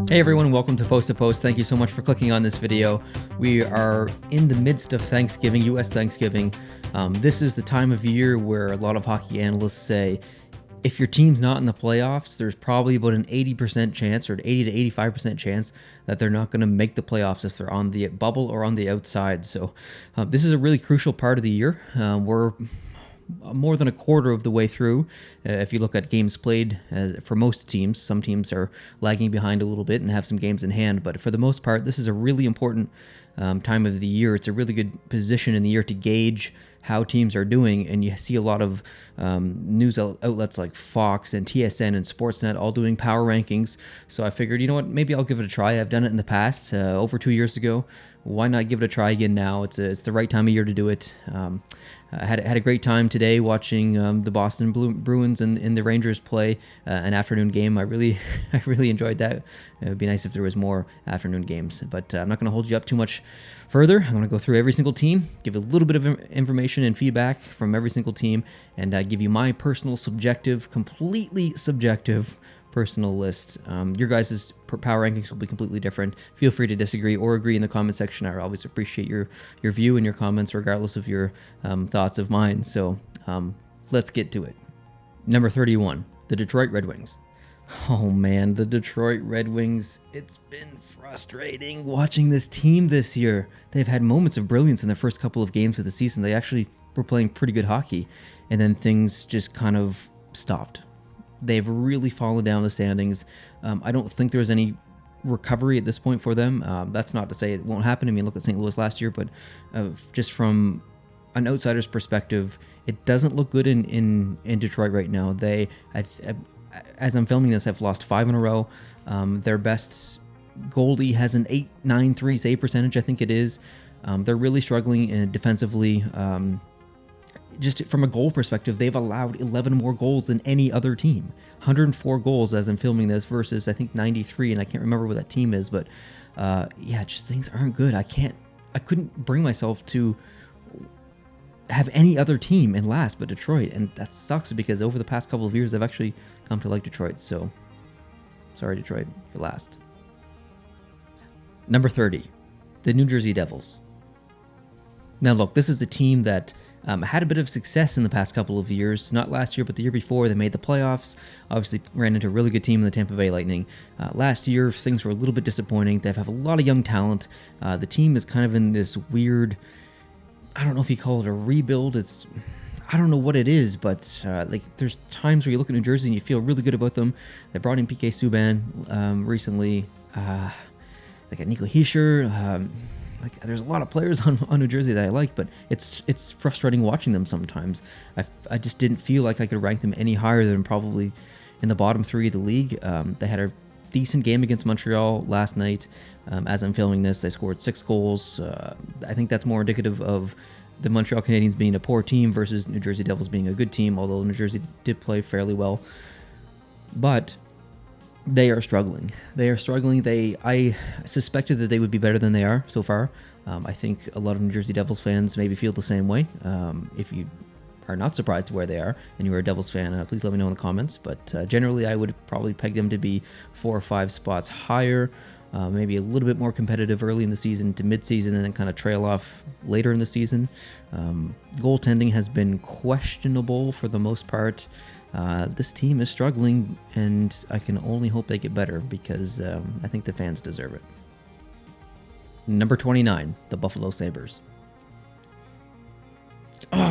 Hey everyone, welcome to Post to Post. Thank you so much for clicking on this video. We are in the midst of Thanksgiving, US Thanksgiving. This is the time of year where a lot of hockey analysts say, if your team's not in the playoffs, there's probably about an 80% chance or 80 to 85% chance that they're not going to make the playoffs if they're on the bubble or on the outside. So this is a really crucial part of the year. We're more than a quarter of the way through. If you look at games played, for most teams, some teams are lagging behind a little bit and have some games in hand, but for the most part, this is a really important time of the year. It's a really good position in the year to gauge how teams are doing, and you see a lot of news outlets like Fox and TSN and Sportsnet all doing power rankings. So I figured, you know what, maybe I'll give it a try. I've done it in the past, over 2 years ago. Why not give it a try again now? It's the right time of year to do it. I had a great time today watching the Boston Bruins and the Rangers play an afternoon game. I really enjoyed that. It would be nice if there was more afternoon games, but I'm not going to hold you up too much further. I'm going to go through every single team, give a little bit of information and feedback from every single team, and give you my personal subjective, completely subjective personal list. Your guys' power rankings will be completely different. Feel free to disagree or agree in the comment section. I always appreciate your view and your comments, regardless of your thoughts of mine. So let's get to it. Number 31, the Detroit Red Wings. Oh man, the Detroit Red Wings. It's been frustrating watching this team this year. They've had moments of brilliance in the first couple of games of the season. They actually were playing pretty good hockey, and then things just kind of stopped. They've really fallen down the standings. I don't think there's any recovery at this point for them. That's not to say it won't happen. I mean, look at St. Louis last year, but just from an outsider's perspective, it doesn't look good in Detroit right now. As I'm filming this, I've lost 5 in a row. Their best goalie has an .893 save percentage, I think it is. They're really struggling defensively. Just from a goal perspective, they've allowed 11 more goals than any other team. 104 goals as I'm filming this versus I think 93, and I can't remember what that team is, but just things aren't good. I couldn't bring myself to have any other team in last but Detroit, and that sucks because over the past couple of years I've actually come to like Detroit. So sorry, Detroit, you're last. Number 30, the New Jersey Devils. Now look, this is a team that had a bit of success in the past couple of years. Not last year, but the year before. They made the playoffs. Obviously ran into a really good team in the Tampa Bay Lightning. Last year, things were a little bit disappointing. They have a lot of young talent. The team is kind of in this weird, I don't know if you call it a rebuild. I don't know what it is, but there's times where you look at New Jersey and you feel really good about them. They brought in PK Subban recently. They got Nico Hischier. There's a lot of players on New Jersey that I like, but it's frustrating watching them sometimes. I just didn't feel like I could rank them any higher than probably in the bottom 3 of the league. They had a decent game against Montreal last night. As I'm filming this, they scored 6 goals. I think that's more indicative of the Montreal Canadiens being a poor team versus New Jersey Devils being a good team, although New Jersey did play fairly well. But they are struggling. I suspected that they would be better than they are so far. I think a lot of New Jersey Devils fans maybe feel the same way. If you are not surprised where they are and you're a Devils fan, please let me know in the comments. But generally, I would probably peg them to be 4 or 5 spots higher, maybe a little bit more competitive early in the season to mid-season, and then kind of trail off later in the season. Goaltending has been questionable for the most part. This team is struggling, and I can only hope they get better because I think the fans deserve it. Number 29, the Buffalo Sabres.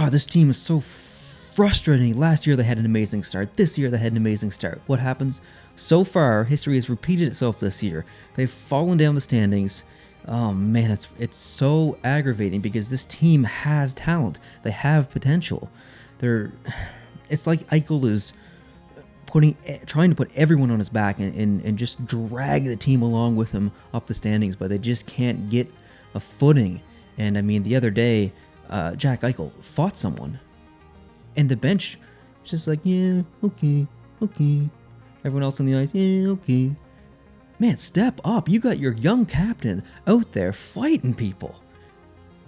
This team is so frustrating. Last year they had an amazing start. This year they had an amazing start. What happens? So far, history has repeated itself this year. They've fallen down the standings. Oh man, it's so aggravating because this team has talent. They have potential. It's like Eichel is trying to put everyone on his back and just drag the team along with him up the standings, but they just can't get a footing. And I mean, the other day, Jack Eichel fought someone, and the bench was just like, yeah, okay. Everyone else on the ice, yeah, okay. Man, step up. You got your young captain out there fighting people.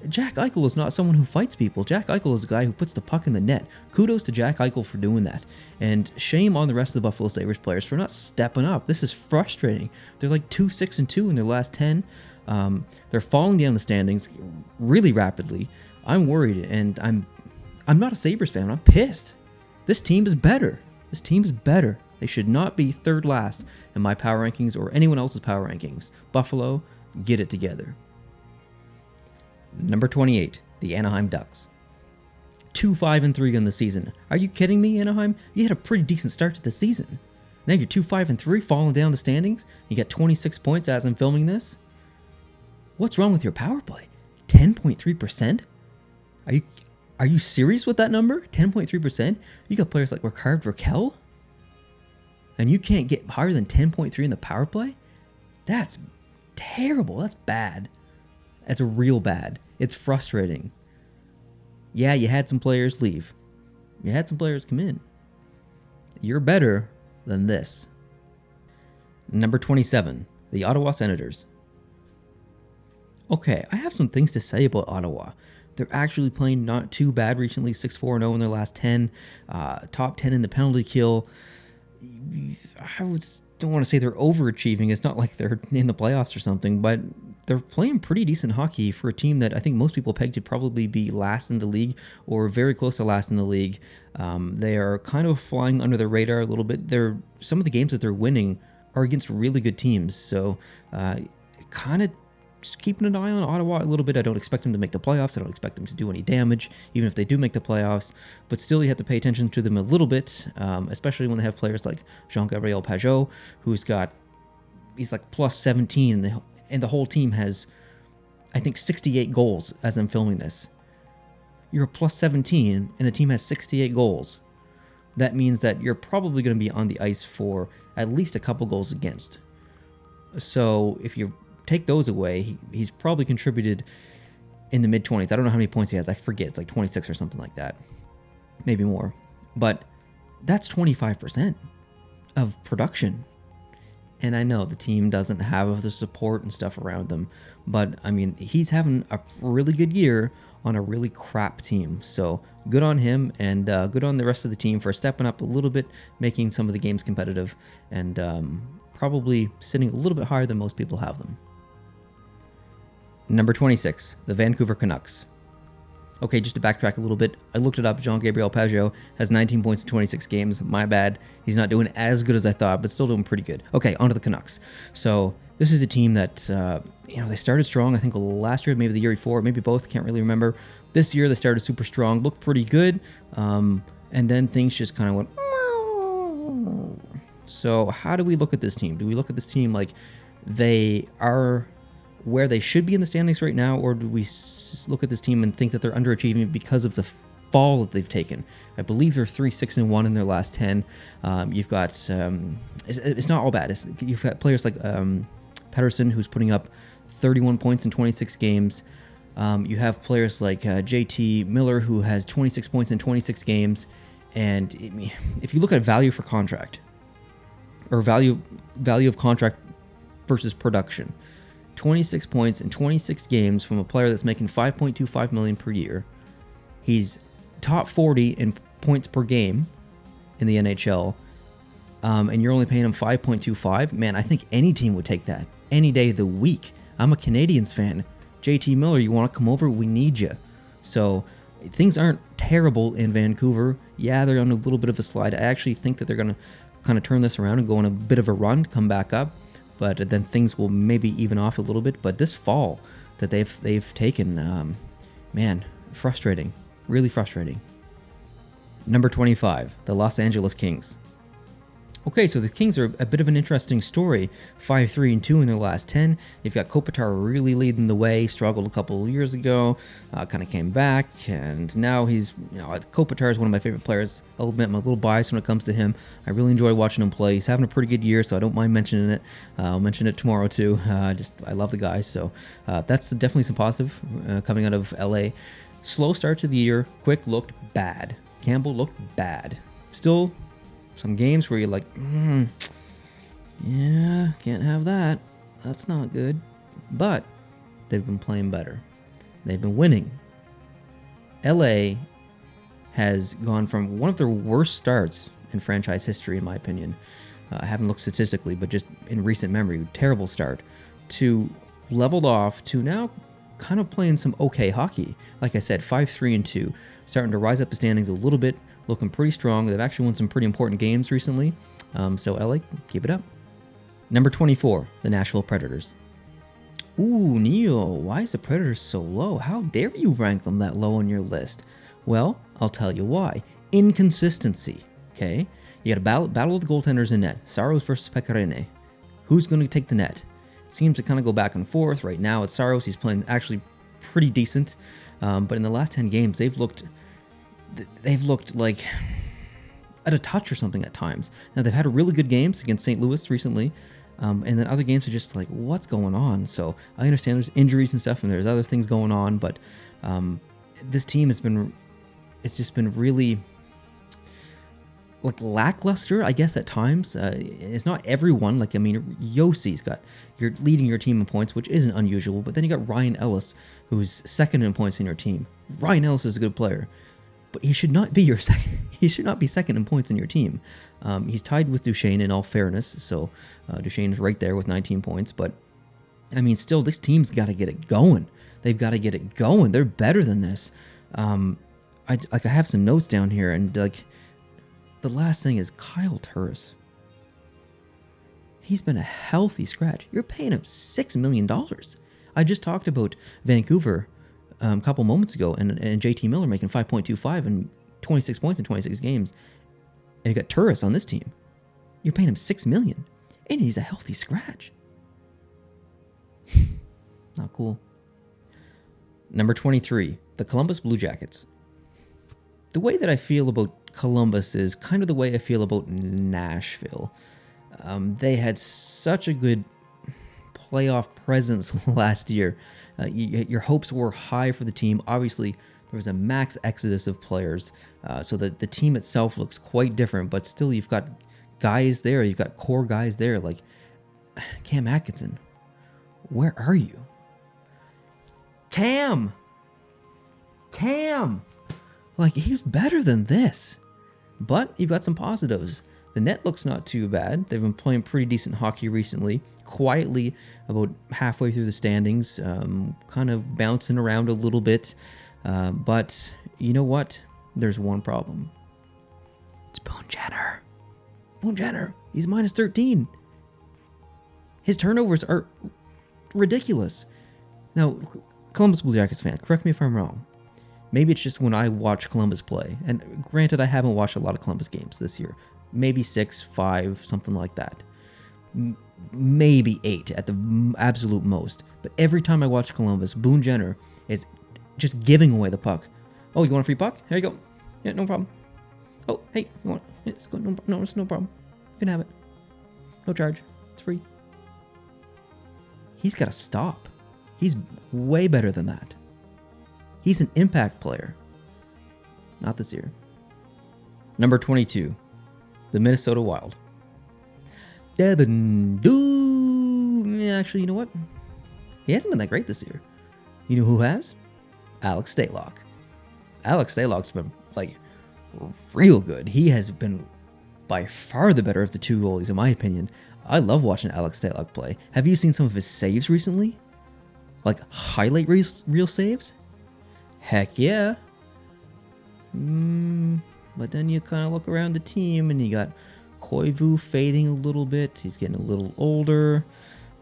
Jack Eichel is not someone who fights people. Jack Eichel is a guy who puts the puck in the net. Kudos to Jack Eichel for doing that. And shame on the rest of the Buffalo Sabres players for not stepping up. This is frustrating. They're like 2-6-2 in their last 10. They're falling down the standings really rapidly. I'm worried, and I'm not a Sabres fan. I'm pissed. This team is better. This team is better. They should not be third last in my power rankings or anyone else's power rankings. Buffalo, get it together. Number 28, the Anaheim Ducks. 2-5-3 on the season. Are you kidding me, Anaheim? You had a pretty decent start to the season. Now you're 2-5-3, falling down the standings. You got 26 points as I'm filming this. What's wrong with your power play? 10.3%? Are you serious with that number? 10.3%? You got players like Rickard Rakell? And you can't get higher than 10.3 in the power play? That's terrible. That's bad. That's real bad. It's frustrating. Yeah, you had some players leave. You had some players come in. You're better than this. Number 27, the Ottawa Senators. Okay, I have some things to say about Ottawa. They're actually playing not too bad recently, 6-4-0 in their last 10, top 10 in the penalty kill. Don't want to say they're overachieving. It's not like they're in the playoffs or something, but they're playing pretty decent hockey for a team that I think most people peg to probably be last in the league or very close to last in the league. They are kind of flying under the radar a little bit. Some of the games that they're winning are against really good teams, so kind of just keeping an eye on Ottawa a little bit. I don't expect them to make the playoffs. I don't expect them to do any damage, even if they do make the playoffs. But still, you have to pay attention to them a little bit, especially when they have players like Jean-Gabriel Pageau, he's like plus 17, and the whole team has, I think, 68 goals as I'm filming this. You're a plus 17, and the team has 68 goals. That means that you're probably going to be on the ice for at least a couple goals against. So if you take those away, he's probably contributed in the mid-20s. I don't know how many points he has. I forget. It's like 26 or something like that. Maybe more. But that's 25% of production. And I know the team doesn't have the support and stuff around them. But, I mean, he's having a really good year on a really crap team. So good on him, and good on the rest of the team for stepping up a little bit, making some of the games competitive, and probably sitting a little bit higher than most people have them. Number 26, the Vancouver Canucks. Okay, just to backtrack a little bit, I looked it up. Jean-Gabriel Pageau has 19 points in 26 games. My bad. He's not doing as good as I thought, but still doing pretty good. Okay, on to the Canucks. So this is a team that, they started strong, I think last year, maybe the year before, maybe both, can't really remember. This year they started super strong, looked pretty good, and then things just kind of went... So how do we look at this team? Do we look at this team like they are where they should be in the standings right now, or do we look at this team and think that they're underachieving because of the fall that they've taken? I believe they're 3-6-1 in their last 10. You've got it's not all bad. You've got players like Pettersson, who's putting up 31 points in 26 games. You have players like JT Miller, who has 26 points in 26 games. And if you look at value for contract, or value of contract versus production, 26 points in 26 games from a player that's making $5.25 million per year. He's top 40 in points per game in the NHL, and you're only paying him $5.25. Man, I think any team would take that any day of the week. I'm a Canadiens fan. JT Miller, you want to come over? We need you. So things aren't terrible in Vancouver. Yeah, they're on a little bit of a slide. I actually think that they're going to kind of turn this around and go on a bit of a run, come back up. But then things will maybe even off a little bit. But this fall that they've taken, man, frustrating, really frustrating. Number 25, the Los Angeles Kings. Okay, so the Kings are a bit of an interesting story. 5-3-2 in their last 10. You've got Kopitar really leading the way. Struggled a couple of years ago, kind of came back, and now he's, Kopitar is one of my favorite players. I'll admit I'm a little biased when it comes to him. I really enjoy watching him play. He's having a pretty good year, so I don't mind mentioning it. I'll mention it tomorrow too. I love the guy, so that's definitely some positive coming out of LA. Slow start to the year. Quick looked bad. Campbell looked bad. Still some games where you're like, yeah, can't have that. That's not good. But they've been playing better. They've been winning. LA has gone from one of their worst starts in franchise history, in my opinion. I haven't looked statistically, but just in recent memory, terrible start, to leveled off to now kind of playing some okay hockey. Like I said, 5-3-2, starting to rise up the standings a little bit, looking pretty strong. They've actually won some pretty important games recently. So LA, keep it up. Number 24, the Nashville Predators. Ooh, Neil, why is the Predators so low? How dare you rank them that low on your list? Well, I'll tell you why. Inconsistency, okay? You got a battle of the goaltenders in net. Saros versus Pecorine. Who's going to take the net? Seems to kind of go back and forth. Right now it's Saros. He's playing actually pretty decent. But in the last 10 games, they've looked like at a touch or something at times. Now, they've had really good games against St. Louis recently. And then other games are just like, what's going on? So I understand there's injuries and stuff, and there's other things going on, but this team it's just been really like lackluster, I guess, at times. It's not everyone. Like, I mean, you're leading your team in points, which isn't unusual, but then you got Ryan Ellis, who's second in points in your team. Ryan Ellis is a good player, but he should not be your second. He should not be second in points in your team. He's tied with Duchesne in all fairness, so Duchesne's right there with 19 points. But I mean, still, this team's got to get it going. They've got to get it going. They're better than this. I have some notes down here, and like the last thing is Kyle Turris. He's been a healthy scratch. You're paying him $6 million. I just talked about Vancouver a couple moments ago, and JT Miller making 5.25 and 26 points in 26 games. And you got Turris on this team. You're paying him $6 million, and he's a healthy scratch. Not cool. Number 23, the Columbus Blue Jackets. The way that I feel about Columbus is kind of the way I feel about Nashville. They had such a good playoff presence last year. Your hopes were high for the team. Obviously, there was a max exodus of players, so that the team itself looks quite different, but still you've got guys there. You've got core guys there, like Cam Atkinson. Where are you? Cam! Like, he's better than this. But you've got some positives. The net looks not too bad. They've been playing pretty decent hockey recently. Quietly, about halfway through the standings, kind of bouncing around a little bit. But you know what? There's one problem. It's Boone Jenner. He's minus 13. His turnovers are ridiculous. Now, Columbus Blue Jackets fan, correct me if I'm wrong. Maybe it's just when I watch Columbus play. And granted, I haven't watched a lot of Columbus games this year. Maybe 6, 5, something like that. Maybe 8 at the absolute most. But every time I watch Columbus, Boone Jenner is just giving away the puck. Oh, you want a free puck? Here you go. Yeah, no problem. Oh, hey, you want it? It's good. No, it's no problem. You can have it. No charge. It's free. He's got to stop. He's way better than that. He's an impact player. Not this year. Number 22, the Minnesota Wild. Devin Doom. Actually, you know what? He hasn't been that great this year. You know who has? Alex Stalock. Alex Stalock's been, like, real good. He has been by far the better of the two goalies, in my opinion. I love watching Alex Stalock play. Have you seen some of his saves recently? Like, highlight reel saves? Heck yeah. But then you kind of look around the team, and you got Koivu fading a little bit. He's getting a little older.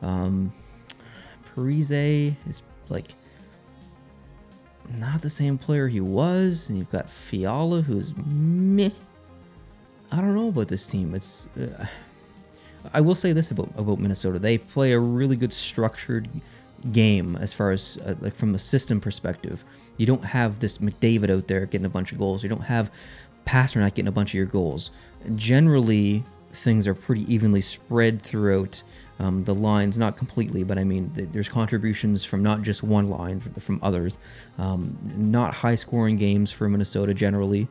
Parise is, like, not the same player he was. And you've got Fiala, who's meh. I don't know about this team. It's I will say this about Minnesota. They play a really good structured game as far as like from a system perspective. You don't have this McDavid out there getting a bunch of goals. You don't have Pasternak getting a bunch of your goals. Generally, things are pretty evenly spread throughout the lines. Not completely, but I mean, there's contributions from not just one line, from others. Not high-scoring games for Minnesota generally.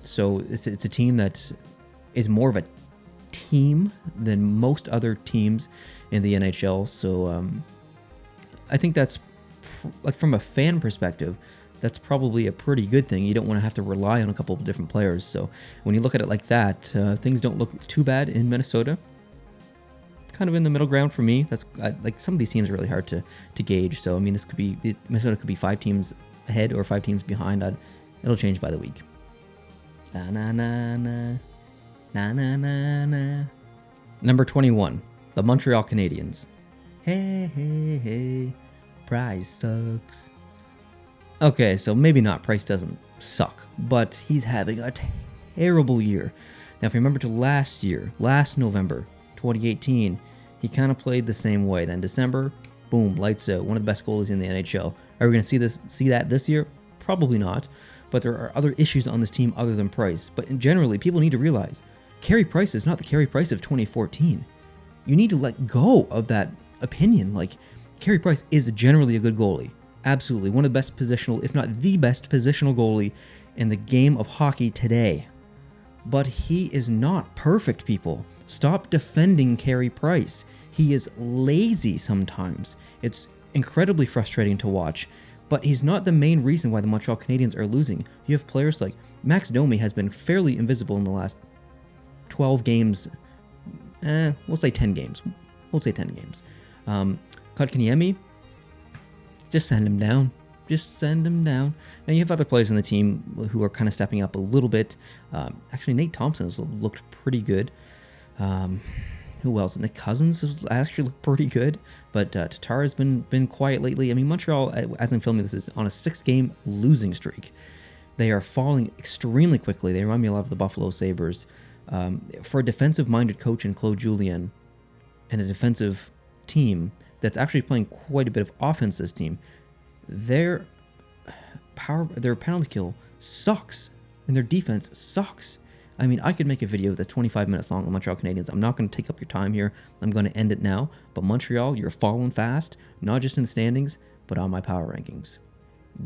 So it's a team that is more of a team than most other teams in the NHL. So I think that's like from a fan perspective, that's probably a pretty good thing. You don't want to have to rely on a couple of different players. So when you look at it like that, things don't look too bad in Minnesota. Kind of in the middle ground for me. That's like some of these teams are really hard to gauge. So I mean, Minnesota could be 5 teams ahead or 5 teams behind. It'll change by the week. Na na na na na na na na. Number 21, the Montreal Canadiens. Hey hey hey, Price sucks. Okay, so maybe not. Price doesn't suck, but he's having a terrible year. Now, if you remember to last November, 2018, he kind of played the same way. Then December, boom, lights out. One of the best goalies in the NHL. Are we going to see that this year? Probably not. But there are other issues on this team other than Price. But generally, people need to realize Carey Price is not the Carey Price of 2014. You need to let go of that opinion. Like, Carey Price is generally a good goalie. Absolutely. One of the best positional, if not the best positional goalie in the game of hockey today. But he is not perfect, people. Stop defending Carey Price. He is lazy sometimes. It's incredibly frustrating to watch. But he's not the main reason why the Montreal Canadiens are losing. You have players like Max Domi has been fairly invisible in the last 12 games. We'll say 10 games. Kotkaniemi, just send him down. Now you have other players on the team who are kind of stepping up a little bit. Actually, Nate Thompson has looked pretty good. Who else? Nick Cousins has actually looked pretty good. But Tatar has been quiet lately. I mean, Montreal, as I'm filming this, is on a 6-game losing streak. They are falling extremely quickly. They remind me a lot of the Buffalo Sabres. For a defensive-minded coach in Claude Julien and a defensive team that's actually playing quite a bit of offense, this team, their penalty kill sucks, and their defense sucks. I mean, I could make a video that's 25 minutes long on Montreal Canadiens. I'm not going to take up your time here. I'm going to end it now. But Montreal, you're falling fast, not just in the standings, but on my power rankings.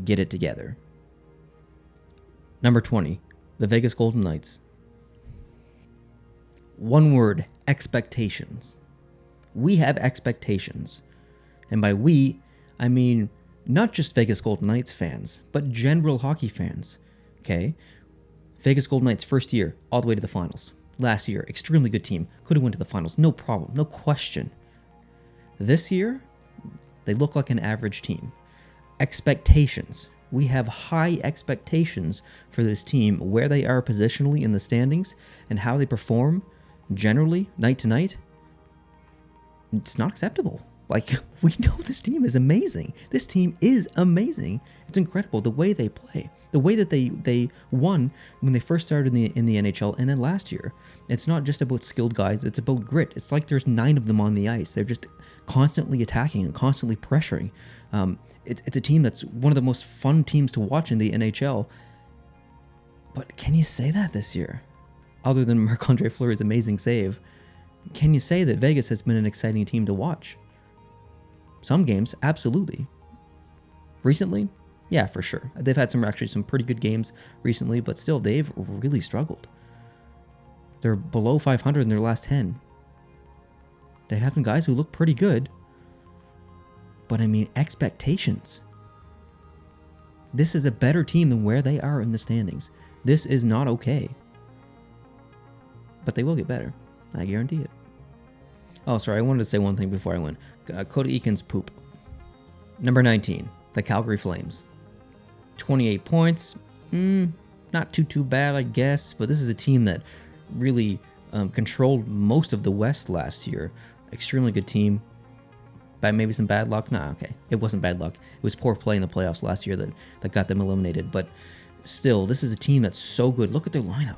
Get it together. Number 20, the Vegas Golden Knights. One word, expectations. We have expectations. And by we, I mean not just Vegas Golden Knights fans, but general hockey fans. Okay? Vegas Golden Knights first year, all the way to the finals. Last year, extremely good team. Could have went to the finals, no problem, no question. This year, they look like an average team. Expectations. We have high expectations for this team, where they are positionally in the standings and how they perform generally, night to night. It's not acceptable. Like, we know this team is amazing. This team is amazing. It's incredible the way they play, the way that they won when they first started in the NHL, and then last year. It's not just about skilled guys. It's about grit. It's like there's 9 of them on the ice. They're just constantly attacking and constantly pressuring. It's a team that's one of the most fun teams to watch in the NHL. But can you say that this year? Other than Marc-Andre Fleury's amazing save, can you say that Vegas has been an exciting team to watch? Some games, absolutely. Recently, yeah, for sure. They've had some pretty good games recently, but still, they've really struggled. They're below 500 in their last 10. They have some guys who look pretty good, but I mean, expectations. This is a better team than where they are in the standings. This is not okay. But they will get better. I guarantee it. Oh, sorry, I wanted to say one thing before I went. Cody Eakin's poop. Number 19, the Calgary Flames. 28 points. Not too bad, I guess. But this is a team that really controlled most of the West last year. Extremely good team. But maybe some bad luck? Nah, okay. It wasn't bad luck. It was poor play in the playoffs last year that got them eliminated. But still, this is a team that's so good. Look at their lineup.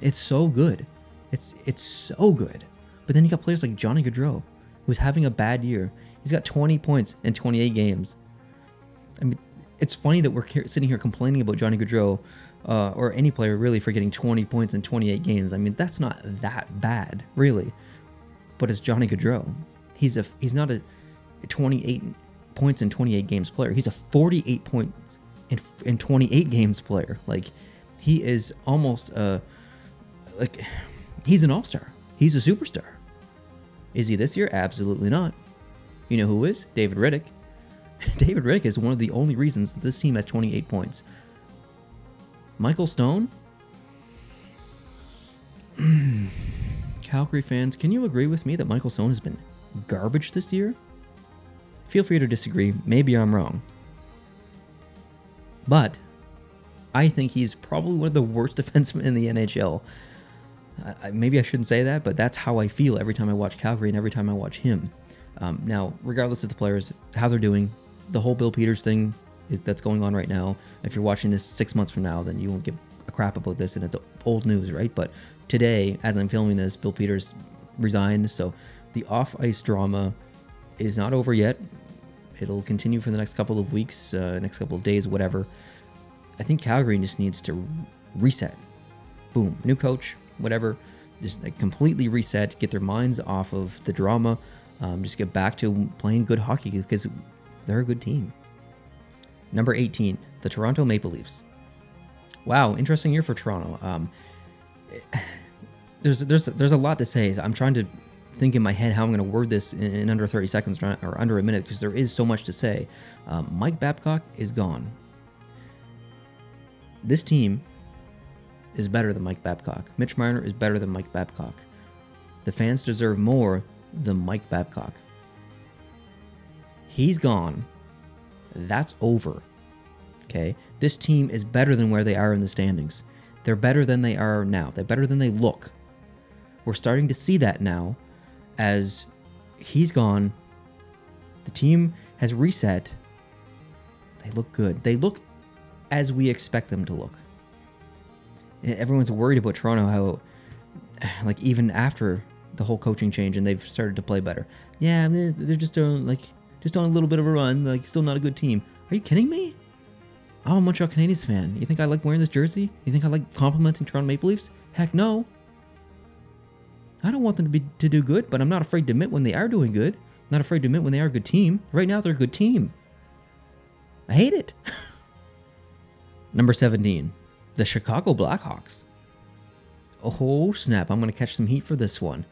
It's so good. It's so good. But then you got players like Johnny Gaudreau, who's having a bad year. He's got 20 points in 28 games. I mean, it's funny that we're sitting here complaining about Johnny Gaudreau, or any player really, for getting 20 points in 28 games. I mean, that's not that bad, really. But it's Johnny Gaudreau. He's not a 28 points in 28 games player. He's a 48 points in 28 games player. Like, he is almost he's an all-star. He's a superstar. Is he this year? Absolutely not. You know who is? David Riddick. David Rick is one of the only reasons that this team has 28 points. Michael Stone? Calgary fans, can you agree with me that Michael Stone has been garbage this year? Feel free to disagree. Maybe I'm wrong. But I think he's probably one of the worst defensemen in the NHL. Maybe I shouldn't say that, but that's how I feel every time I watch Calgary and every time I watch him. Now, regardless of the players, how they're doing, the whole Bill Peters thing that's going on right now, if you're watching this 6 months from now, then you won't give a crap about this, and it's old news, right? But today, as I'm filming this, Bill Peters resigned, so the off-ice drama is not over yet. It'll continue for the next couple of weeks, next couple of days, whatever. I think Calgary just needs to reset. Boom, new coach, whatever. Just like completely reset, get their minds off of the drama, just get back to playing good hockey because they're a good team. Number 18, the Toronto Maple Leafs. Wow, interesting year for Toronto. There's a lot to say. I'm trying to think in my head how I'm going to word this in under 30 seconds or under a minute because there is so much to say. Mike Babcock is gone. This team is better than Mike Babcock. Mitch Marner is better than Mike Babcock. The fans deserve more than Mike Babcock. He's gone. That's over. Okay? This team is better than where they are in the standings. They're better than they are now. They're better than they look. We're starting to see that now as he's gone. The team has reset. They look good. They look as we expect them to look. Everyone's worried about Toronto, how, like, even after the whole coaching change and they've started to play better. Yeah, they're just on a little bit of a run, like, still not a good team. Are you kidding me? I'm a Montreal Canadiens fan. You think I like wearing this jersey? You think I like complimenting Toronto Maple Leafs? Heck no. I don't want them to do good, but I'm not afraid to admit when they are doing good. I'm not afraid to admit when they are a good team. Right now, they're a good team. I hate it. Number 17, the Chicago Blackhawks. Oh, snap. I'm going to catch some heat for this one.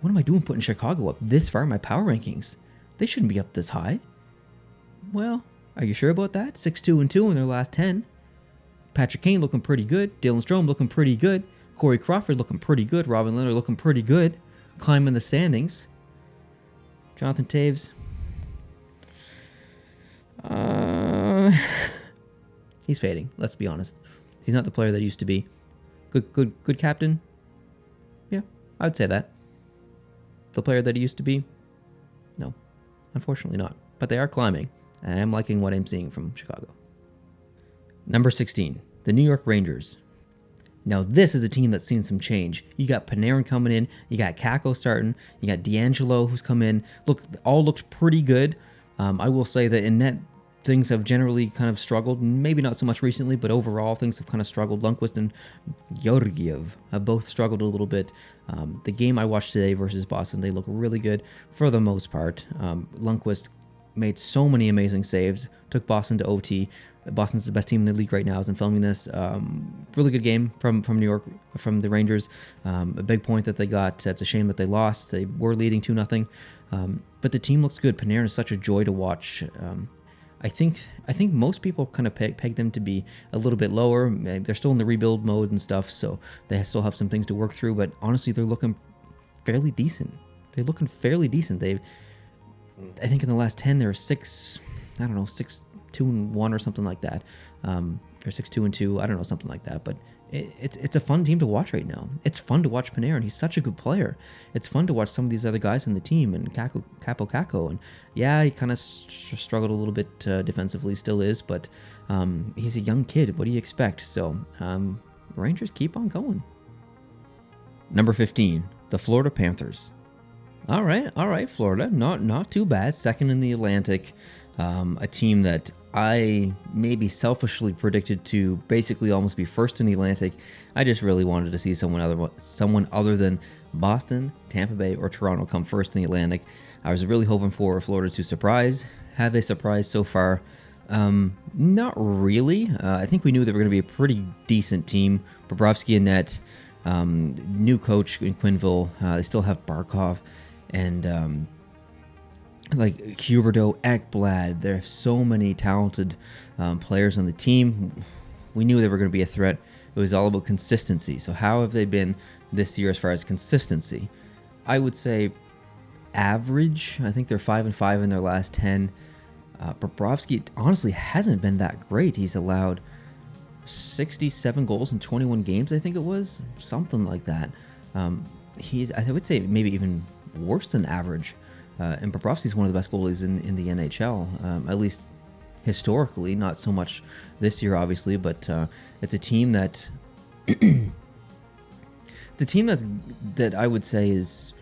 What am I doing putting Chicago up this far in my power rankings? They shouldn't be up this high. Well, are you sure about that? 6-2-2 in their last 10. Patrick Kane looking pretty good. Dylan Strome looking pretty good. Corey Crawford looking pretty good. Robin Lehner looking pretty good. Climbing the standings. Jonathan Toews. He's fading, let's be honest. He's not the player that he used to be. Good captain? Yeah, I would say that. The player that he used to be? No, unfortunately not. But they are climbing, and I am liking what I'm seeing from Chicago. Number 16, the New York Rangers. Now, this is a team that's seen some change. You got Panarin coming in. You got Kakko starting. You got D'Angelo who's come in. Look, all looked pretty good. I will say that in net, things have generally kind of struggled. Maybe not so much recently, but overall, things have kind of struggled. Lundqvist and Georgiev have both struggled a little bit. The game I watched today versus Boston, they look really good for the most part. Lundqvist made so many amazing saves, took Boston to OT. Boston's the best team in the league right now as I'm filming this. Really good game from New York, from the Rangers. A big point that they got. It's a shame that they lost. They were leading 2-0. But the team looks good. Panarin is such a joy to watch. I think most people kind of peg them to be a little bit lower. They're still in the rebuild mode and stuff, so they still have some things to work through. But honestly, they're looking fairly decent. I think in the last 10, they're 6-2-1 or something like that. Or 6-2-2, I don't know, something like that. But it's a fun team to watch right now. It's fun to watch Panarin. He's such a good player. It's fun to watch some of these other guys in the team, and Kakko. And yeah, he kind of struggled a little bit defensively, still is, but he's a young kid. What do you expect? So Rangers keep on going. Number 15, the Florida Panthers. All right, Florida. Not too bad. Second in the Atlantic. A team that I maybe selfishly predicted to basically almost be first in the Atlantic. I just really wanted to see someone other than Boston, Tampa Bay, or Toronto come first in the Atlantic. I was really hoping for Florida to surprise. Have they surprised so far? Not really. I think we knew they were going to be a pretty decent team. Bobrovsky and net, new coach in Quenneville. They still have Barkov, and like Huberdeau, Ekblad. There are so many talented players on the team. We knew they were going to be a threat. It was all about consistency. So how have they been this year as far as consistency? I would say average. I think they're 5-5 in their last 10. Bobrovsky honestly hasn't been that great. He's allowed 67 goals in 21 games, I think it was. Something like that. I would say maybe even worse than average. And Bobrovsky's one of the best goalies in the NHL, at least historically, not so much this year, obviously, but it's a team that that I would say is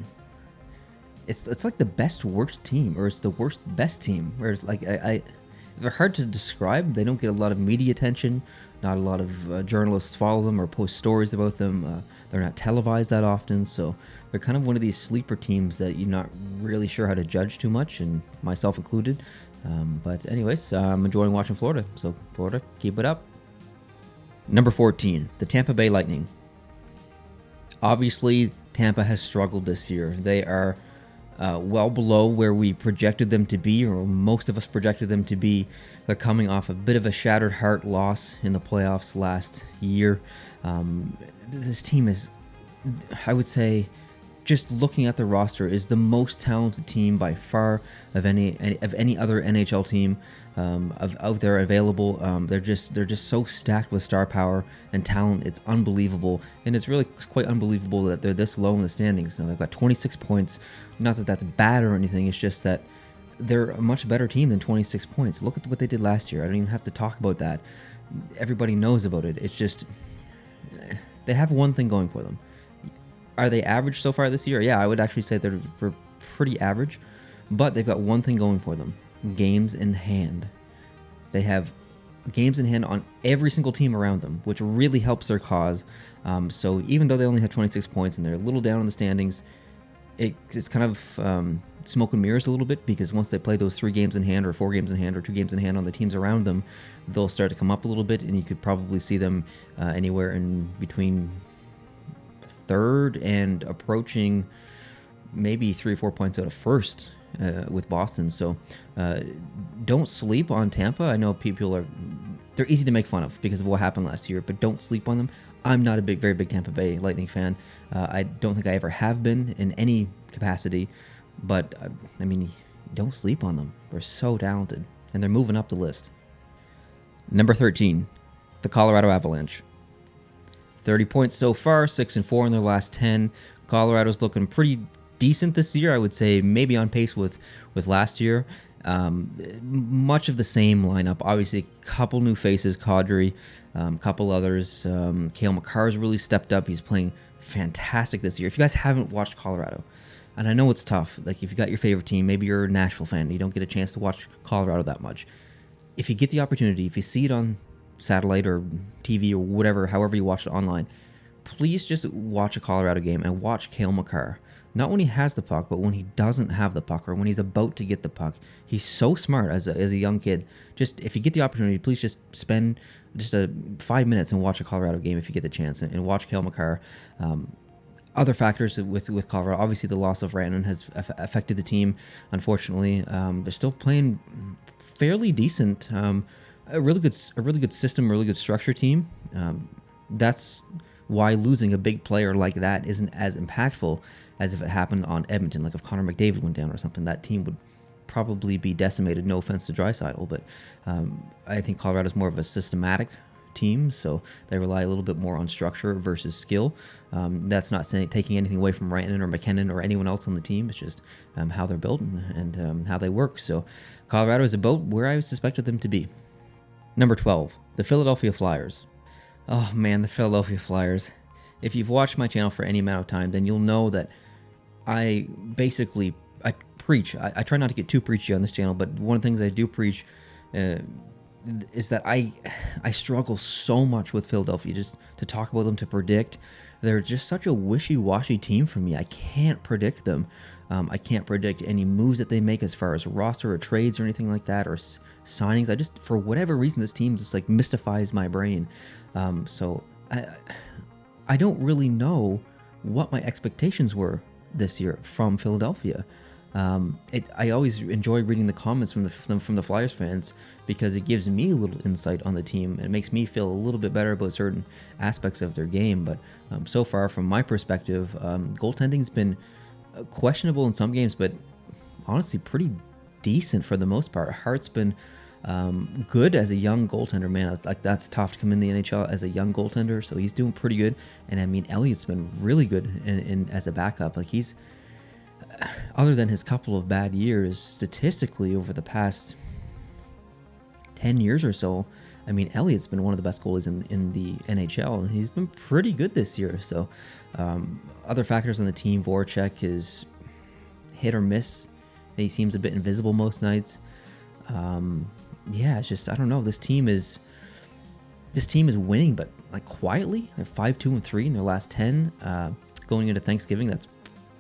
it's like the best worst team, or it's the worst best team, where it's like they're hard to describe. They don't get a lot of media attention. Not a lot of journalists follow them or post stories about them. They're not televised that often, so they're kind of one of these sleeper teams that you're not really sure how to judge too much, and myself included. But anyways, I'm enjoying watching Florida. So Florida, keep it up. Number 14, the Tampa Bay Lightning. Obviously, Tampa has struggled this year. They are well below where we projected them to be, or most of us projected them to be. They're coming off a bit of a shattered heart loss in the playoffs last year. This team is, I would say, just looking at the roster, is the most talented team by far of any other NHL team out there available. They're just so stacked with star power and talent. It's unbelievable, and it's really quite unbelievable that they're this low in the standings. Now they've got 26 points. Not that that's bad or anything. It's just that they're a much better team than 26 points. Look at what they did last year. I don't even have to talk about that. Everybody knows about it. It's just they have one thing going for them. Are they average so far this year? Yeah, I would actually say they're pretty average, but they've got one thing going for them: games in hand. They have games in hand on every single team around them, which really helps their cause. So even though they only have 26 points and they're a little down in the standings, it's kind of smoke and mirrors a little bit, because once they play those 3 games in hand or 4 games in hand or 2 games in hand on the teams around them, they'll start to come up a little bit, and you could probably see them anywhere in between third and approaching maybe 3 or 4 points out of first with Boston. So don't sleep on Tampa. I know they're easy to make fun of because of what happened last year, but don't sleep on them. I'm not a very big Tampa Bay Lightning fan. I don't think I ever have been in any capacity, but I mean, don't sleep on them. They're so talented, and they're moving up the list. Number 13, the Colorado Avalanche. 30 points so far, 6-4 in their last 10. Colorado's looking pretty decent this year. I would say maybe on pace with last year. Much of the same lineup. Obviously, a couple new faces, Kadri, a couple others. Cale Makar's really stepped up. He's playing fantastic this year. If you guys haven't watched Colorado, and I know it's tough, like if you got your favorite team, maybe you're a Nashville fan and you don't get a chance to watch Colorado that much. If you get the opportunity, if you see it on satellite or TV or whatever, however you watch it online, please just watch a Colorado game and watch Cale Makar. Not when he has the puck, but when he doesn't have the puck or when he's about to get the puck. He's so smart as a young kid. Just if you get the opportunity, please just spend just 5 minutes and watch a Colorado game if you get the chance, and watch Cale Makar. Other factors with Colorado, obviously the loss of Rantanen has affected the team, unfortunately. They're still playing fairly decent. A really good system, really good structure team. That's why losing a big player like that isn't as impactful as if it happened on Edmonton. Like if Connor McDavid went down or something, that team would probably be decimated. No offense to Draisaitl, but I think Colorado's more of a systematic team, so they rely a little bit more on structure versus skill. That's not taking anything away from Rantanen or McKinnon or anyone else on the team. It's just how they're built and how they work. So Colorado is about where I suspected them to be. Number 12, the Philadelphia Flyers. Oh man, the Philadelphia Flyers. If you've watched my channel for any amount of time, then you'll know that I preach. I try not to get too preachy on this channel, but one of the things I do preach is that I struggle so much with Philadelphia, just to talk about them, to predict. They're just such a wishy-washy team for me. I can't predict them. I can't predict any moves that they make as far as roster or trades or anything like that, or signings. I just, for whatever reason, this team just like mystifies my brain. So I don't really know what my expectations were this year from Philadelphia. I always enjoy reading the comments from the Flyers fans because it gives me a little insight on the team. It makes me feel a little bit better about certain aspects of their game. But so far, from my perspective, goaltending's been questionable in some games, but honestly pretty decent for the most part. Hart's been good as a young goaltender, man. Like, that's tough to come in the NHL as a young goaltender, so he's doing pretty good. And I mean, Elliott's been really good in as a backup. Like, he's, other than his couple of bad years, statistically over the past 10 years or so, I mean, Elliott's been one of the best goalies in the NHL, and he's been pretty good this year. So other factors on the team, Voracek is hit or miss. He seems a bit invisible most nights. Yeah, it's just, I don't know. This team is winning, but like quietly. They're 5-2-3 in their last 10. Going into Thanksgiving, that's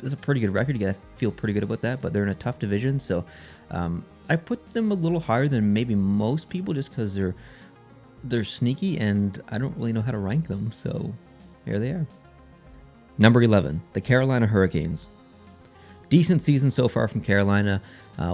a pretty good record. You gotta feel pretty good about that. But they're in a tough division, so I put them a little higher than maybe most people, just because they're sneaky, and I don't really know how to rank them. So here they are. Number 11, the Carolina Hurricanes. Decent season so far from Carolina.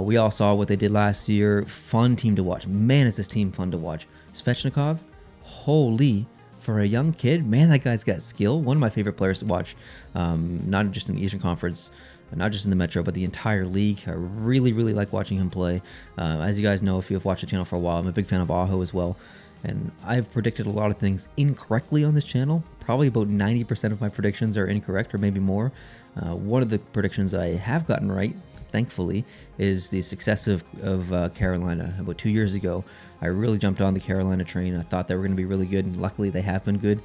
We all saw what they did last year. Fun team to watch. Man, is this team fun to watch. Svechnikov, holy, for a young kid, man, that guy's got skill. One of my favorite players to watch, not just in the Eastern Conference, not just in the Metro, but the entire league. I really, really like watching him play. As you guys know, if you've watched the channel for a while, I'm a big fan of Aho as well. And I've predicted a lot of things incorrectly on this channel. Probably about 90% of my predictions are incorrect, or maybe more. One of the predictions I have gotten right, thankfully, is the success of Carolina. About 2 years ago, I really jumped on the Carolina train. I thought they were going to be really good, and luckily they have been good.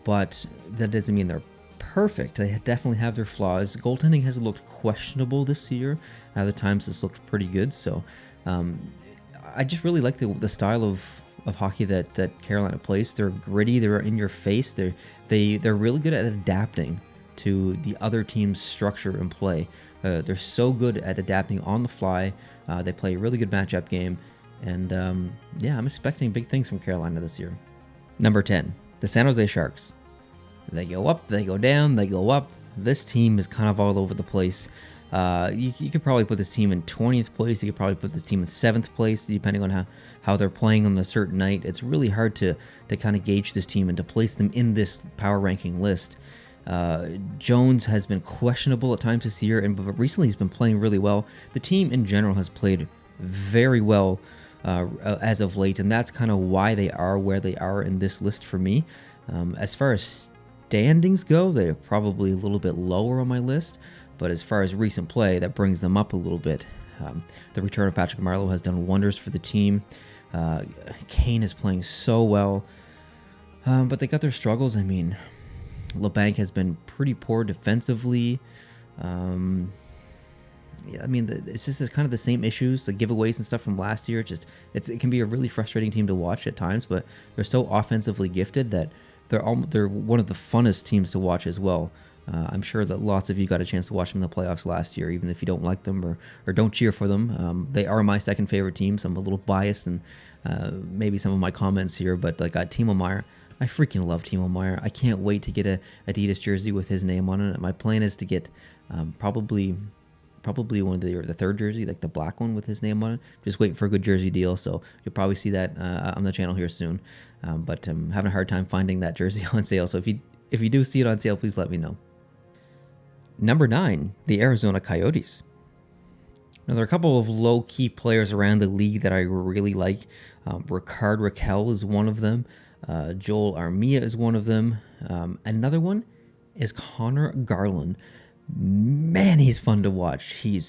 But that doesn't mean they're perfect. They definitely have their flaws. Goaltending has looked questionable this year. Other times it's looked pretty good. So I just really like the style of hockey that Carolina plays. They're gritty. They're in your face. They're really good at adapting to the other team's structure and play. They're so good at adapting on the fly. They play a really good matchup game. And yeah, I'm expecting big things from Carolina this year. Number 10, the San Jose Sharks. They go up, they go down, they go up. This team is kind of all over the place. You could probably put this team in 20th place. You could probably put this team in 7th place, depending on how they're playing on a certain night. It's really hard to kind of gauge this team and to place them in this power ranking list. Jones has been questionable at times this year, but recently he's been playing really well. The team in general has played very well as of late, and that's kind of why they are where they are in this list for me. As far as standings go, they're probably a little bit lower on my list, but as far as recent play, that brings them up a little bit. The return of Patrick Marleau has done wonders for the team. Kane is playing so well, but they got their struggles. I mean, LeBanc has been pretty poor defensively. Yeah, I mean, it's just kind of the same issues, the giveaways and stuff from last year. It can be a really frustrating team to watch at times, but they're so offensively gifted that they're one of the funnest teams to watch as well. I'm sure that lots of you got a chance to watch them in the playoffs last year, even if you don't like them or don't cheer for them. They are my second favorite team, so I'm a little biased and maybe some of my comments here, but like Timo Meier, I freaking love Timo Meier. I can't wait to get a Adidas jersey with his name on it. My plan is to get probably one of the third jersey, like the black one with his name on it. Just waiting for a good jersey deal, so you'll probably see that on the channel here soon. But I'm having a hard time finding that jersey on sale, so if you do see it on sale, please let me know. Number 9, the Arizona Coyotes. Now, there are a couple of low-key players around the league that I really like. Rickard Rakell is one of them. Joel Armia is one of them. Another one is Connor Garland. Man, he's fun to watch. He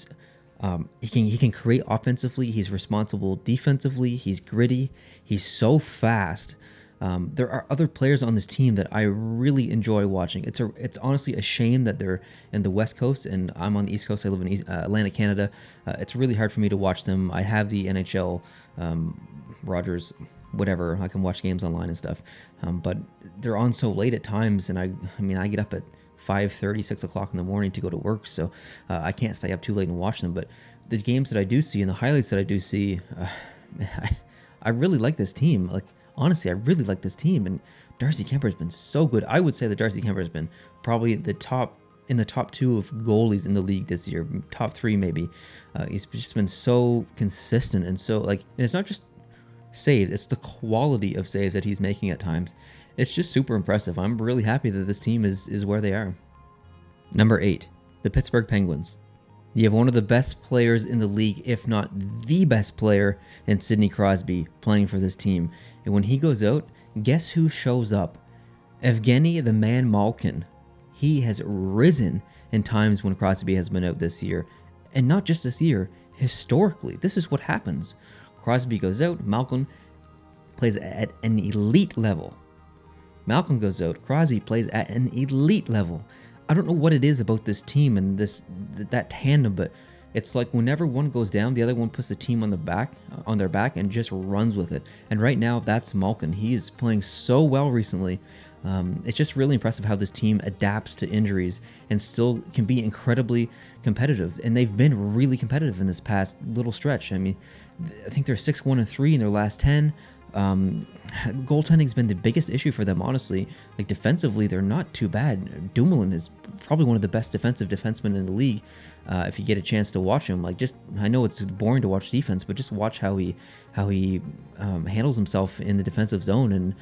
can create offensively. He's responsible defensively. He's gritty. He's so fast. There are other players on this team that I really enjoy watching. It's honestly a shame that they're in the West Coast and I'm on the East Coast. I live in Atlantic, Canada. It's really hard for me to watch them. I have the NHL Rogers, whatever. I can watch games online and stuff. But they're on so late at times, and I get up at 5:30, 6 o'clock in the morning to go to work, so I can't stay up too late and watch them. But the games that I do see and the highlights that I do see, I really like this team. Like, honestly, I really like this team, and Darcy Kemper has been so good. I would say that Darcy Kemper has been probably the top in the top 2 of goalies in the league this year, top 3 maybe. He's just been so consistent and so and it's not just saves, it's the quality of saves that he's making at times. It's just super impressive. I'm really happy that this team is where they are. Number 8, the Pittsburgh Penguins. You have one of the best players in the league, if not the best player, in Sidney Crosby playing for this team. And when he goes out, guess who shows up? Evgeny the Man Malkin. He has risen in times when Crosby has been out this year. And not just this year, historically. This is what happens. Crosby goes out, Malkin plays at an elite level. Malkin goes out, Crosby plays at an elite level. I don't know what it is about this team and that tandem, but it's like whenever one goes down, the other one puts the team on their back and just runs with it. And right now, that's Malkin. He is playing so well recently. It's just really impressive how this team adapts to injuries and still can be incredibly competitive. And they've been really competitive in this past little stretch. I mean, I think they're 6-1-3 in their last 10. Goaltending's been the biggest issue for them, honestly. Like defensively, they're not too bad. Dumoulin is probably one of the best defensive defensemen in the league. If you get a chance to watch him, I know it's boring to watch defense, but just watch how he handles himself in the defensive zone and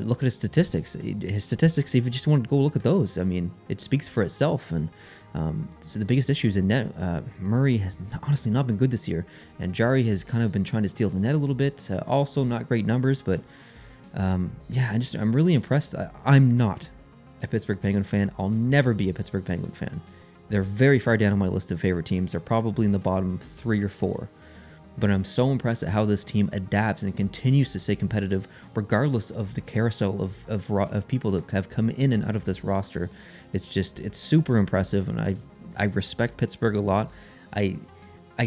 look at his statistics. His statistics, if you just want to go look at those, I mean, it speaks for itself. And so the biggest issues in net, Murray has honestly not been good this year, and Jari has kind of been trying to steal the net a little bit. Also, not great numbers, but I'm really impressed. I'm not a Pittsburgh Penguin fan. I'll never be a Pittsburgh Penguin fan. They're very far down on my list of favorite teams. They're probably in the bottom 3 or 4. But I'm so impressed at how this team adapts and continues to stay competitive regardless of the carousel of people that have come in and out of this roster. It's super impressive, and I respect Pittsburgh a lot. I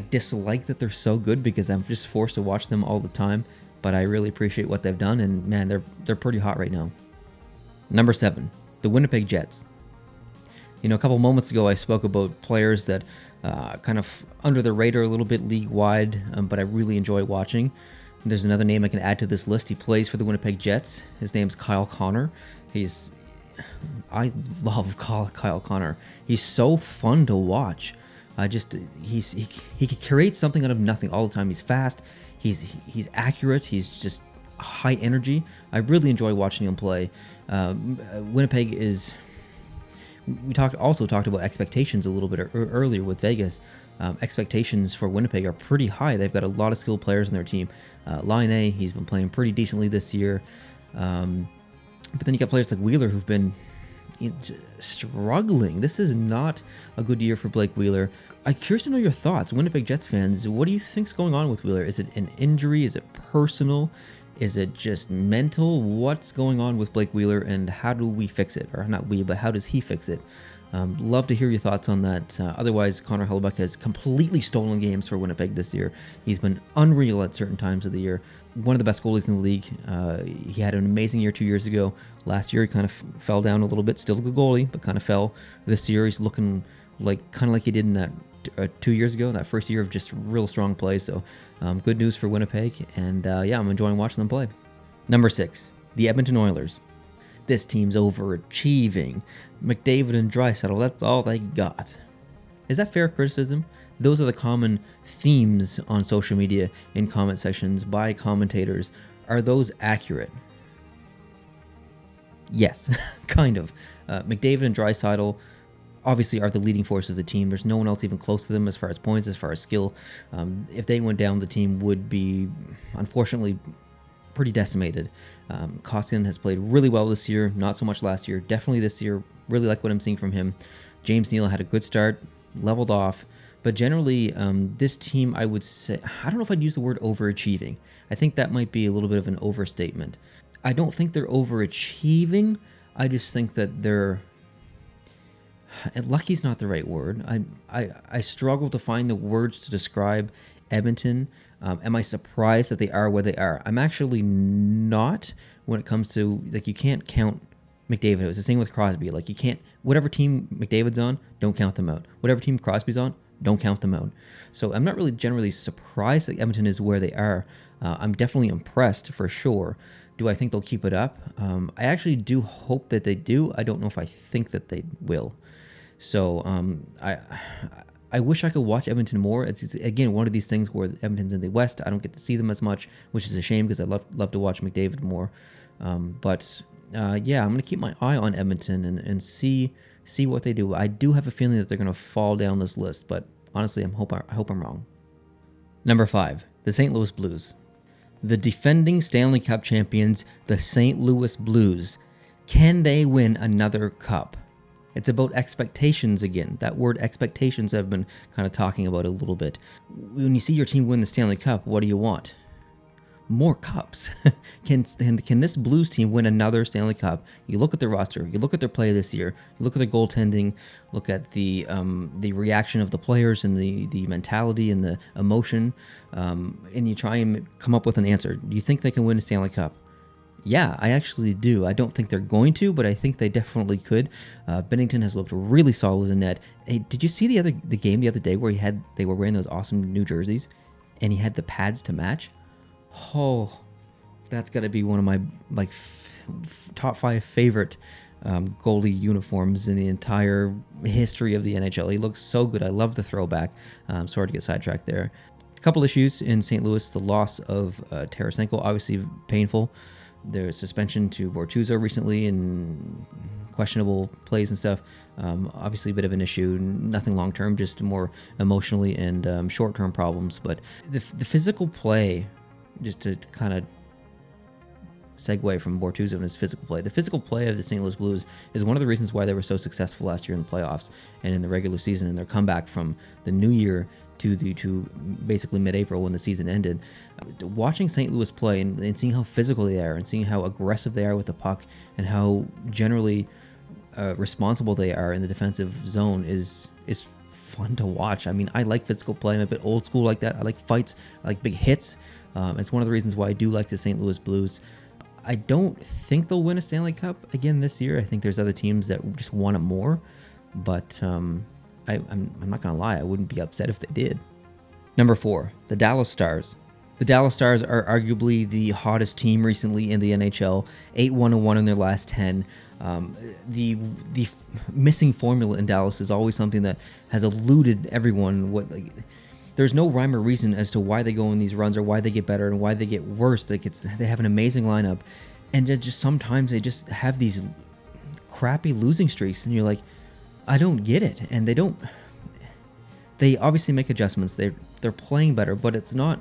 dislike that they're so good because I'm just forced to watch them all the time, but I really appreciate what they've done, and man, they're pretty hot right now. Number 7, the Winnipeg Jets. You know, a couple moments ago I spoke about players that kind of under the radar a little bit league-wide, but I really enjoy watching. There's another name I can add to this list. He plays for the Winnipeg Jets. His name's Kyle Connor. I love Kyle Connor. He's so fun to watch. He can create something out of nothing all the time. He's fast. He's accurate. He's just high energy. I really enjoy watching him play. Winnipeg is... We also talked about expectations a little bit earlier with Vegas. Expectations for Winnipeg are pretty high. They've got a lot of skilled players on their team. Laine, he's been playing pretty decently this year. But then you got players like Wheeler who've been struggling. This is not a good year for Blake Wheeler. I'm curious to know your thoughts. Winnipeg Jets fans, what do you think's going on with Wheeler? Is it an injury? Is it personal? Is it just mental? What's going on with Blake Wheeler, and how do we fix it? Or not we, but how does he fix it? Love to hear your thoughts on that. Otherwise, Connor Hellebuyck has completely stolen games for Winnipeg this year. He's been unreal at certain times of the year. One of the best goalies in the league. He had an amazing year 2 years ago. Last year, he kind of fell down a little bit. Still a good goalie, but kind of fell. This year, he's looking like he did in that 2 years ago, that first year of just real strong play. So good news for Winnipeg, and I'm enjoying watching them play. Number 6, the Edmonton Oilers. This team's overachieving. McDavid and Draisaitl, that's all they got. Is that fair criticism? Those are the common themes on social media in comment sections by commentators. Are those accurate? Yes, kind of. McDavid and Draisaitl obviously are the leading force of the team. There's no one else even close to them as far as points, as far as skill. If they went down, the team would be, unfortunately, pretty decimated. Koskinen has played really well this year, not so much last year. Definitely this year, really like what I'm seeing from him. James Neal had a good start, leveled off, but generally, this team, I would say, I don't know if I'd use the word overachieving. I think that might be a little bit of an overstatement. I don't think they're overachieving. I just think that they're... Lucky's not the right word. I struggle to find the words to describe Edmonton. Am I surprised that they are where they are? I'm actually not when it comes to, you can't count McDavid. It was the same with Crosby. You can't, whatever team McDavid's on, don't count them out. Whatever team Crosby's on, don't count them out. So I'm not really generally surprised that Edmonton is where they are. I'm definitely impressed for sure. Do I think they'll keep it up? I actually do hope that they do. I don't know if I think that they will. So I wish I could watch Edmonton more. It's again one of these things where Edmonton's in the West. I don't get to see them as much, which is a shame because I love to watch McDavid more. But I'm going to keep my eye on Edmonton and see what they do. I do have a feeling that they're going to fall down this list, but honestly, I hope I'm wrong. Number 5, the St. Louis Blues. The defending Stanley Cup champions, the St. Louis Blues. Can they win another cup? It's about expectations again. That word expectations I've been kind of talking about a little bit. When you see your team win the Stanley Cup, what do you want? More cups. Can this Blues team win another Stanley Cup? You look at their roster, you look at their play this year, you look at their goaltending, look at the reaction of the players and the mentality and the emotion, and you try and come up with an answer. Do you think they can win a Stanley Cup? Yeah, I actually do. I don't think they're going to, but I think they definitely could. Binnington has looked really solid in net. Hey, did you see the game the other day where they were wearing those awesome new jerseys, and he had the pads to match? Oh, that's got to be one of my top 5 favorite goalie uniforms in the entire history of the NHL. He looks so good. I love the throwback. Sorry to get sidetracked there. A couple issues in St. Louis. The loss of Tarasenko, obviously painful. There's suspension to Bortuzzo recently and questionable plays and stuff. Obviously a bit of an issue. Nothing long-term, just more emotionally and short-term problems. But the physical play, just to kind of segue from Bortuzzo and his physical play. The physical play of the St. Louis Blues is one of the reasons why they were so successful last year in the playoffs and in the regular season, and their comeback from the new year to basically mid-April when the season ended. Watching St. Louis play and seeing how physical they are and seeing how aggressive they are with the puck and how generally responsible they are in the defensive zone is fun to watch. I mean, I like physical play. I'm a bit old school like that. I like fights. I like big hits. It's one of the reasons why I do like the St. Louis Blues. I don't think they'll win a Stanley Cup again this year. I think there's other teams that just want it more, but I'm not going to lie, I wouldn't be upset if they did. Number 4, the Dallas Stars. The Dallas Stars are arguably the hottest team recently in the NHL, 8-1-1 in their last 10. The missing formula in Dallas is always something that has eluded everyone. There's no rhyme or reason as to why they go on these runs or why they get better and why they get worse. They have an amazing lineup, and just sometimes they just have these crappy losing streaks, and you're like, I don't get it. And they obviously make adjustments. They're playing better, but it's not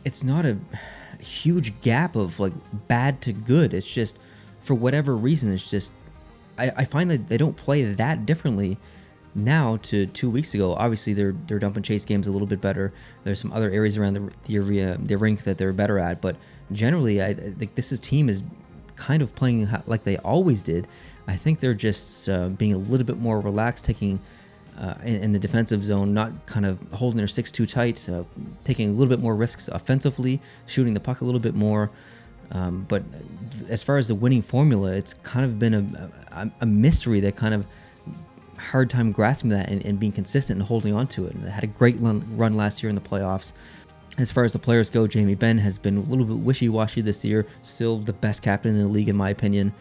a huge gap of like bad to good. It's just, for whatever reason, it's just I find that they don't play that differently now to 2 weeks ago. Obviously they're dumping chase games a little bit better. There's some other areas around the rink that they're better at, but generally I think this team is kind of playing like they always did. I think they're just being a little bit more relaxed, taking in the defensive zone, not kind of holding their sticks too tight, taking a little bit more risks offensively, shooting the puck a little bit more. But as far as the winning formula, it's kind of been a mystery. That kind of hard time grasping that and being consistent and holding on to it. And they had a great run last year in the playoffs. As far as the players go, Jamie Benn has been a little bit wishy-washy this year. Still the best captain in the league, in my opinion.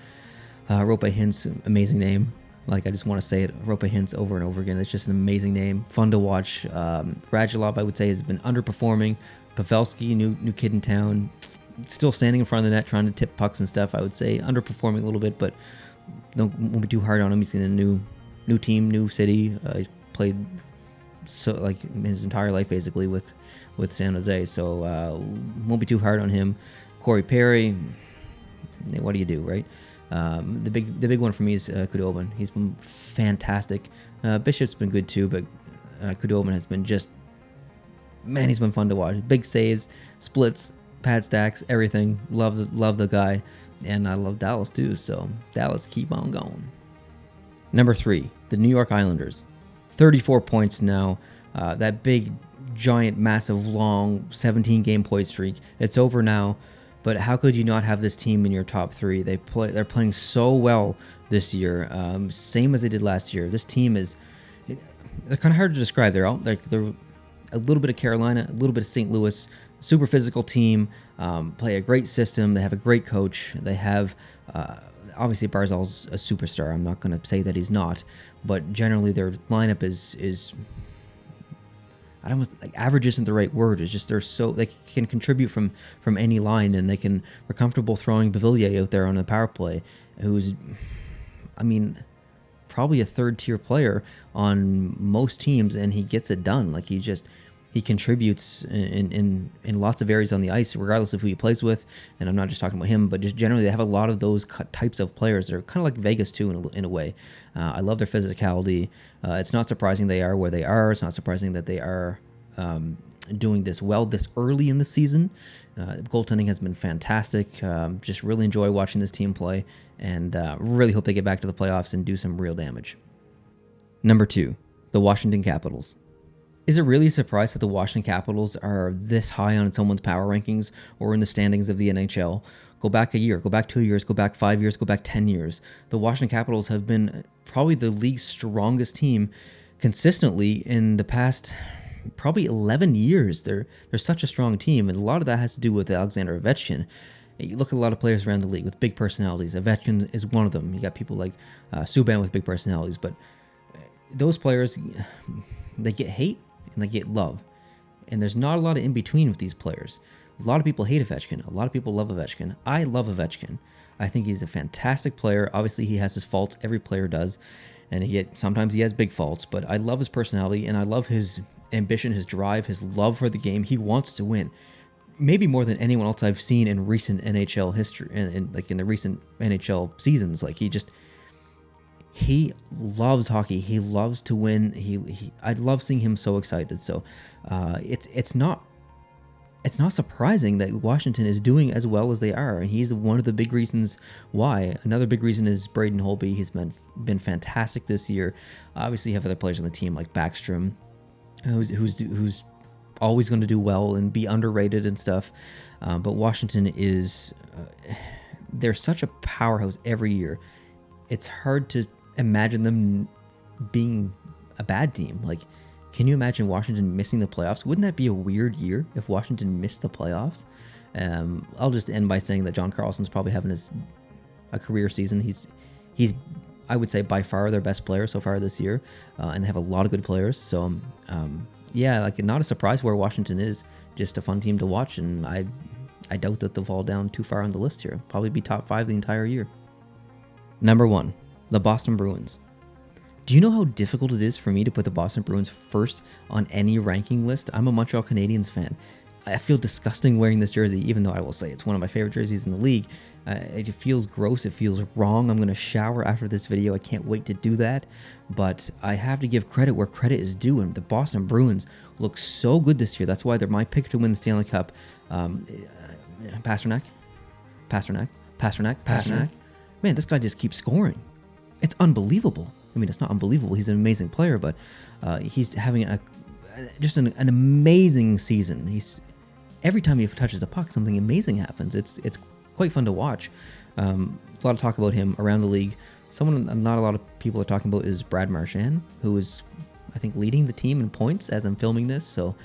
Rope Hintz, amazing name. I just want to say it, Rope Hintz, over and over again. It's just an amazing name, fun to watch. Radulov, I would say, has been underperforming. Pavelski, new kid in town, still standing in front of the net trying to tip pucks and stuff. I would say underperforming a little bit, but won't be too hard on him. He's in a new team, new city. He's played his entire life basically with San Jose, so won't be too hard on him. Corey Perry, what do you do, right? The big one for me is Khudobin. He's been fantastic. Bishop's been good too, but Khudobin has been he's been fun to watch. Big saves, splits, pad stacks, everything. Love the guy, and I love Dallas too. So Dallas, keep on going. Number 3, the New York Islanders, 34 points now. That big, giant, massive, long 17-game point streak. It's over now. But how could you not have this team in your top 3? They're playing so well this year, same as they did last year. This team they're kind of hard to describe. They're a little bit of Carolina, a little bit of St. Louis, super physical team, play a great system. They have a great coach. They have obviously Barzal's a superstar. I'm not going to say that he's not, but generally their lineup is I don't like average isn't the right word. It's just they can contribute from any line, and they're comfortable throwing Beauvillier out there on a power play, who's, I mean, probably a third tier player on most teams, and he gets it done. Like he contributes in lots of areas on the ice, regardless of who he plays with. And I'm not just talking about him, but just generally they have a lot of those types of players. They're kind of like Vegas too, in a way. I love their physicality. It's not surprising they are where they are. It's not surprising that they are doing this well this early in the season. Goaltending has been fantastic. Just really enjoy watching this team play, and really hope they get back to the playoffs and do some real damage. Number 2, the Washington Capitals. Is it really a surprise that the Washington Capitals are this high on someone's power rankings or in the standings of the NHL? Go back a year, go back 2 years, go back 5 years, go back 10 years. The Washington Capitals have been probably the league's strongest team consistently in the past probably 11 years. They're such a strong team, and a lot of that has to do with Alexander Ovechkin. You look at a lot of players around the league with big personalities. Ovechkin is one of them. You got people like Subban with big personalities, but those players, they get hate and they get love. And there's not a lot of in between with these players. A lot of people hate Ovechkin. A lot of people love Ovechkin. I love Ovechkin. I think he's a fantastic player. Obviously, he has his faults. Every player does. And sometimes he has big faults. But I love his personality, and I love his ambition, his drive, his love for the game. He wants to win. Maybe more than anyone else I've seen in recent NHL history, and like in the recent NHL seasons. Like he loves hockey. He loves to win. I love seeing him so excited. So it's not surprising that Washington is doing as well as they are, and he's one of the big reasons why. Another big reason is Braden Holtby. He's been fantastic this year. Obviously, you have other players on the team like Backstrom, who's always going to do well and be underrated and stuff. But Washington is they're such a powerhouse every year. It's hard to imagine them being a bad team. Like, can you imagine Washington missing the playoffs? Wouldn't that be a weird year if Washington missed the playoffs? I'll just end by saying that John Carlson's probably having a career season. He's I would say by far their best player so far this year, and they have a lot of good players. So yeah, like not a surprise where Washington is. Just a fun team to watch, and I doubt that they'll fall down too far on the list here. Probably be top 5 the entire year. Number 1, the Boston Bruins. Do you know how difficult it is for me to put the Boston Bruins first on any ranking list? I'm a Montreal Canadiens fan. I feel disgusting wearing this jersey, even though I will say it's one of my favorite jerseys in the league. It feels gross. It feels wrong. I'm going to shower after this video. I can't wait to do that. But I have to give credit where credit is due. And the Boston Bruins look so good this year. That's why they're my pick to win the Stanley Cup. Pasternak. Man, this guy just keeps scoring. It's unbelievable. I mean, it's not unbelievable. He's an amazing player, but he's having just an amazing season. Every time he touches the puck, something amazing happens. It's quite fun to watch. There's a lot of talk about him around the league. Someone not a lot of people are talking about is Brad Marchand, who is, I think, leading the team in points as I'm filming this. So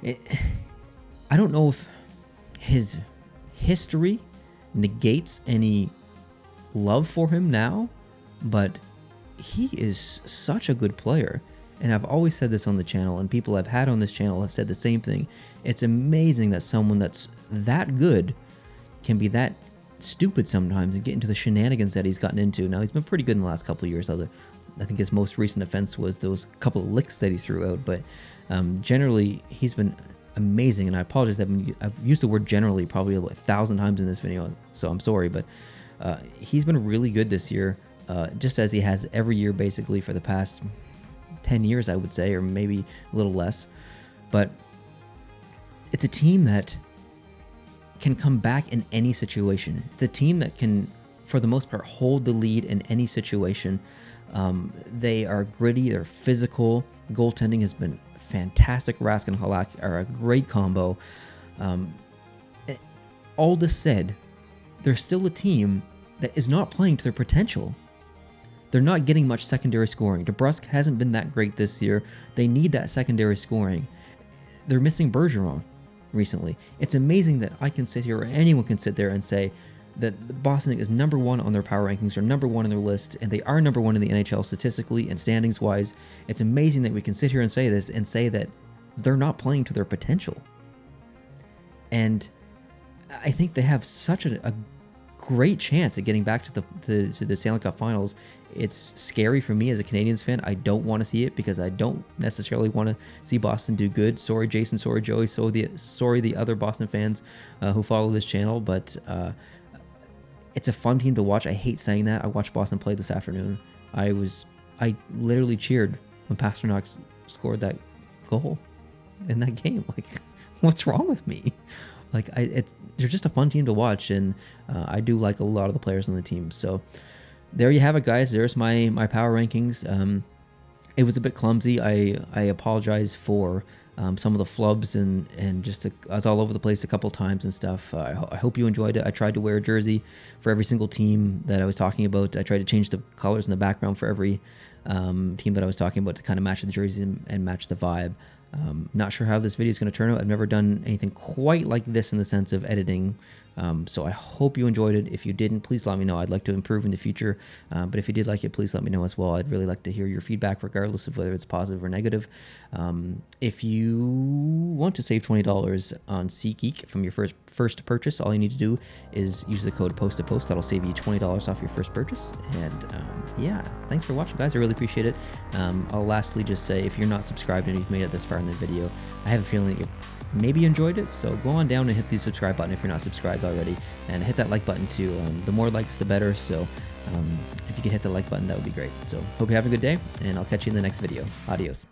I don't know if his history negates any love for him now, but he is such a good player. And I've always said this on the channel, and people I've had on this channel have said the same thing. It's amazing that someone that's that good can be that stupid sometimes and get into the shenanigans that he's gotten into. Now, he's been pretty good in the last couple of years. I think his most recent offense was those couple of licks that he threw out. But generally, he's been amazing. And I apologize. I've used the word generally probably 1,000 times in this video, so I'm sorry. But he's been really good this year, just as he has every year basically for the past 10 years, I would say, or maybe a little less. But it's a team that can come back in any situation. It's a team that can, for the most part, hold the lead in any situation. They are gritty, they're physical. Goaltending has been fantastic. Rask and Halak are a great combo. All this said, they're still a team that is not playing to their potential. They're not getting much secondary scoring. DeBrusk hasn't been that great this year. They need that secondary scoring. They're missing Bergeron recently. It's amazing that I can sit here, or anyone can sit there and say, that Boston is number one on their power rankings, or number one on their list, and they are number one in the NHL statistically and standings wise. It's amazing that we can sit here and say this and say that they're not playing to their potential. And I think they have such a great chance at getting back to the Stanley Cup Finals. It's scary for me as a Canadiens fan. I don't want to see it because I don't necessarily want to see Boston do good. Sorry, Jason. Sorry, Joey. Sorry, the other Boston fans who follow this channel. But it's a fun team to watch. I hate saying that. I watched Boston play this afternoon. I literally cheered when Pasternak scored that goal in that game. Like, what's wrong with me? Like, they're just a fun team to watch, and I do like a lot of the players on the team. So there you have it, guys. There's my power rankings. It was a bit clumsy. I apologize for some of the flubs and just I was all over the place a couple times and stuff. I hope you enjoyed it. I tried to wear a jersey for every single team that I was talking about. I tried to change the colors in the background for every team that I was talking about to kind of match the jerseys and match the vibe. Not sure how this video is going to turn out. I've never done anything quite like this in the sense of editing. So I hope you enjoyed it. If you didn't, please let me know. I'd like to improve in the future. But if you did like it, please let me know as well. I'd really like to hear your feedback, regardless of whether it's positive or negative. If you want to save $20 on SeatGeek from your first purchase, all you need to do is use the code POST2POST. That'll save you $20 off your first purchase. And yeah, thanks for watching, guys. I really appreciate it. I'll lastly just say, if you're not subscribed and you've made it this far in the video, I have a feeling that you maybe enjoyed it. So go on down and hit the subscribe button if you're not subscribed already, and hit that like button too. The more likes, the better. So if you could hit the like button, that would be great. So hope you have a good day, and I'll catch you in the next video. Adios.